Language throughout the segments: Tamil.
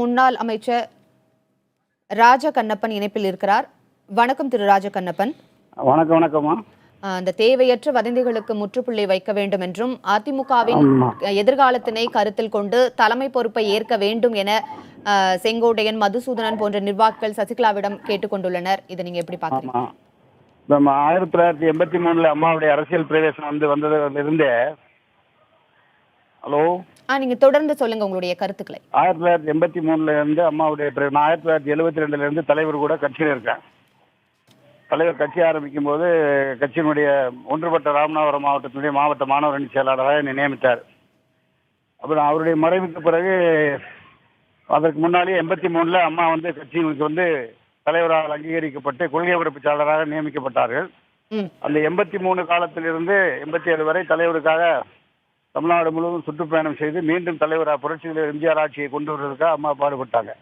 முன்னாள் அமைச்சர் ராஜ கண்ணப்பன் இணைப்பில் இருக்கிறார். வணக்கம் திரு ராஜ கண்ணப்பன். வணக்கம்மா. அந்த தேவையற்ற வதந்திகளுக்கு முற்றுப்புள்ளி வைக்க வேண்டும் என்றும் அதிமுகவின் எதிர்காலத்தினை கருத்தில் கொண்டு தலைமை பொறுப்பை ஏற்க வேண்டும் என செங்கோட்டையன், மதுசூதனன் போன்ற நிர்வாகிகள் சசிகலாவிடம் கேட்டுக்கொண்டுள்ளனர். இதை நீங்க எப்படி பாக்குறீங்க? 1983 அம்மாவுடைய அரசியல் பிரவேசம் வந்ததிலிருந்தே ஹலோ நீங்க தொடர்ந்து சொல்லுங்க உங்களுடைய கருத்துக்களை. 1983 இருந்து அம்மாவுடைய 1972 இருந்து தலைவர் கூட கட்சியில் இருக்கேன். தலைவர் கட்சி ஆரம்பிக்கும் போது கட்சியினுடைய ஒன்றுபட்ட ராமநாதபுரம் மாவட்டத்தினுடைய மாவட்ட மாணவர் அணி செயலாளராக என்னை நியமித்தார். அப்புறம் அவருடைய மறைவுக்கு பிறகு அதற்கு முன்னாலே 83 அம்மா கட்சிகளுக்கு தலைவராக அங்கீகரிக்கப்பட்டு கொள்கை பொறுப்பாளராக நியமிக்கப்பட்டார்கள். அந்த 83 காலத்திலிருந்து 87 வரை தலைவருக்காக தமிழ்நாடு முழுவதும் சுற்றுப்பயணம் செய்து மீண்டும் தலைவராக புரட்சியில் எம்ஜிஆர் ஆட்சியை கொண்டு வருவதற்காக அம்மா பாடுபட்டாங்க.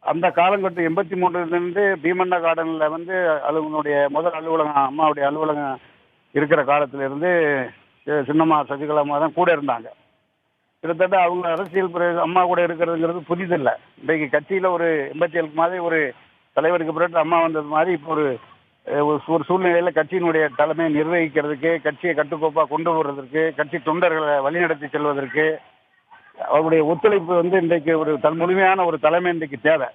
அந்த காலங்கட்டம் 83 பீமண்ணா கார்டன்ல அலுவலனுடைய முதல் அலுவலகம் அம்மாவுடைய அலுவலகம் இருக்கிற காலத்திலிருந்து சின்னம்மா சசிகலாமா தான் கூட இருந்தாங்க. கிட்டத்தட்ட அவங்க அரசியல் அம்மா கூட இருக்கிறதுங்கிறது புதிதில்லை. இன்றைக்கு கட்சியில ஒரு 87 மாதிரி ஒரு தலைவருக்கு பிறகு அம்மா வந்தது மாதிரி இப்போ ஒரு சூழ்நிலையில கட்சியினுடைய தலைமையை நிர்வகிக்கிறதுக்கு, கட்சியை கட்டுக்கோப்பா கொண்டு வருவதற்கு, கட்சி தொண்டர்களை வழிநடத்தி செல்வதற்கு அவருடைய ஒத்துழைப்பு இன்றைக்கு ஒரு முழுமையான ஒரு தலைமை இன்றைக்கு தேவை.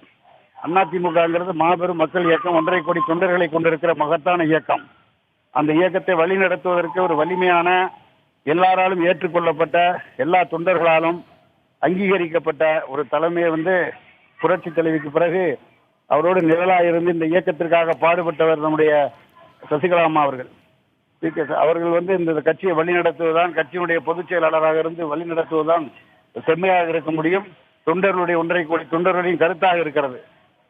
அதிமுகங்கிறது மாபெரும் மக்கள் இயக்கம், 1.5 கோடி தொண்டர்களை கொண்டிருக்கிற மகத்தான இயக்கம். அந்த இயக்கத்தை வழிநடத்துவதற்கு ஒரு வலிமையான, எல்லாராலும் ஏற்றுக்கொள்ளப்பட்ட, எல்லா தொண்டர்களாலும் அங்கீகரிக்கப்பட்ட ஒரு தலைமையை புரட்சி தலைவிக்கு பிறகு அவரோடு நிழலாக இருந்து இந்த இயக்கத்திற்காக பாடுபட்டவர் நம்முடைய சசிகலா அம்மா அவர்கள். அவர்கள் இந்த கட்சியை வழிநடத்துவதுதான், கட்சியினுடைய பொதுச் செயலாளராக இருந்து வழிநடத்துவதுதான் செம்மையாக இருக்க முடியும். தொண்டர்களுடைய 1.5 கோடி தொண்டர்களின் கருத்தாக இருக்கிறது.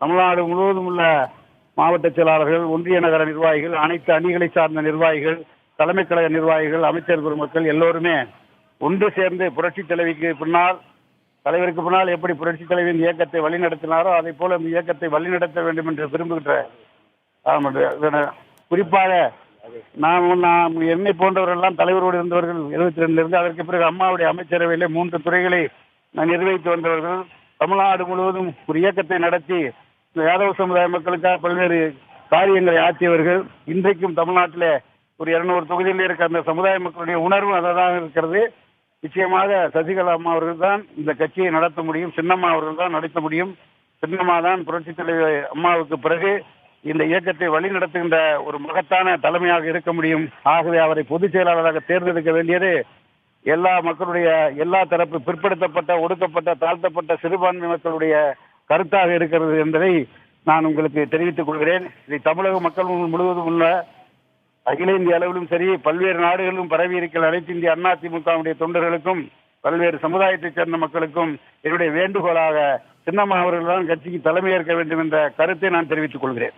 தமிழ்நாடு முழுவதும் உள்ள மாவட்ட செயலாளர்கள், ஒன்றிய நகர நிர்வாகிகள், அனைத்து அணிகளை சார்ந்த நிர்வாகிகள், தலைமை கழக நிர்வாகிகள், அமைச்சர் பெருமக்கள் எல்லோருமே ஒன்று சேர்ந்து புரட்சி தலைவிக்கு பின்னால், தலைவருக்கு பின்னால் எப்படி புரட்சி தலைவியின் இயக்கத்தை வழிநடத்தினாரோ அதை போல இந்த இயக்கத்தை வழிநடத்த வேண்டும் என்று விரும்புகின்ற குறிப்பாக நான் என்னை போன்றவர்கள் தலைவரோடு இருந்தவர்கள் 72 இருந்து அதற்கு பிறகு அம்மாவுடைய அமைச்சரவையிலே 3 துறைகளை நான் நிர்வகித்து வந்தவர்கள். தமிழ்நாடு முழுவதும் ஒரு இயக்கத்தை நடத்தி யாதவ சமுதாய மக்களுக்காக பல்வேறு காரியங்களை ஆற்றியவர்கள். இன்றைக்கும் தமிழ்நாட்டிலே ஒரு 200 தொகுதியில் இருக்க அந்த சமுதாய மக்களுடைய உணர்வு அதான் இருக்கிறது. நிச்சயமாக சசிகலா அம்மா அவர்கள் தான் இந்த கட்சியை நடத்த முடியும். சின்னம்மா அவர்கள் தான் நடத்த முடியும். சின்னம்மா தான் புரட்சி தலைவர் அம்மாவுக்கு பிறகு இந்த இயக்கத்தை வழிநடத்துகின்ற ஒரு மகத்தான தலைமையாக இருக்க முடியும். ஆகவே அவரை பொதுச் செயலாளராக தேர்ந்தெடுக்க வேண்டியது எல்லா மக்களுடைய, எல்லா தரப்பு பிற்படுத்தப்பட்ட, ஒடுக்கப்பட்ட, தாழ்த்தப்பட்ட சிறுபான்மை மக்களுடைய கருத்தாக இருக்கிறது என்பதை நான் உங்களுக்கு தெரிவித்துக் கொள்கிறேன். இதை தமிழக மக்கள் முழுவதும் உள்ள அகில இந்திய அளவிலும் சரி, பல்வேறு நாடுகளிலும் பரவி இருக்கிற அனைத்து இந்திய அதிமுகவுடைய தொண்டர்களுக்கும், பல்வேறு சமுதாயத்தைச் சேர்ந்த மக்களுக்கும் என்னுடைய வேண்டுகோளாக சின்னம்மா அவர்கள் தான் கட்சிக்கு தலைமையேற்க வேண்டும் என்ற கருத்தை நான் தெரிவித்துக் கொள்கிறேன்.